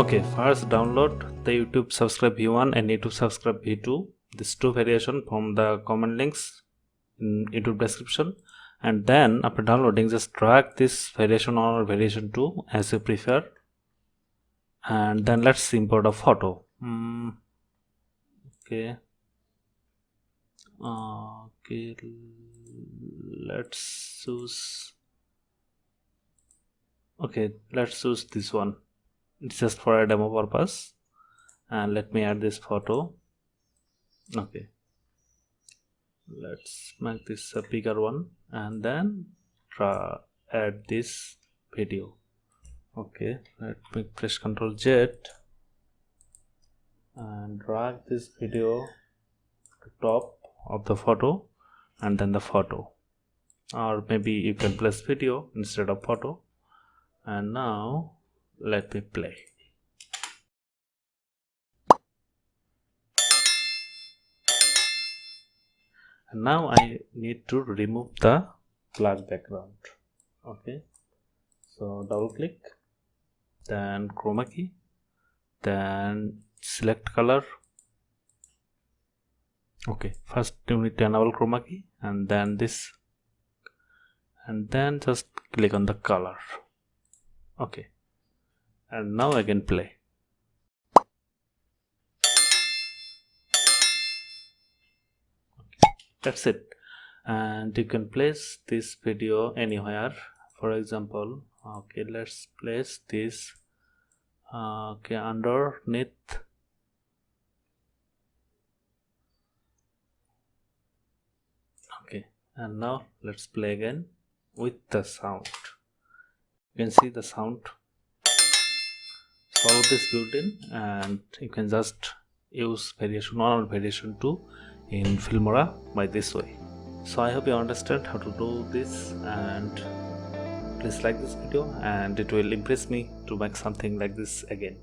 Okay, first download the YouTube subscribe v1 and YouTube subscribe v2. These two variation from the comment links in YouTube description, and then after downloading just drag this variation 1 or variation 2 as you prefer, and then let's import a photo. Okay, let's choose this one. It's just for a demo purpose, and let me add this photo. Okay, let's make this a bigger one, and then add this video. Okay, let me press Ctrl Z and drag this video to top of the photo, and then the photo, or maybe you can place video instead of photo. And now let me play. And now I need to remove the black background. Okay, so double click, then chroma key, then select color. Okay, first you need to enable chroma key, and then this, and then just click on the color. Okay, and now I can play. Okay, that's it. And you can place this video anywhere. For example, okay, let's place this underneath. Okay, and now let's play again with the sound. You can see the sound solve this built-in, and you can just use variation 1 or variation 2 in Filmora by this way. So I hope you understand how to do this, and please like this video, and it will impress me to make something like this again.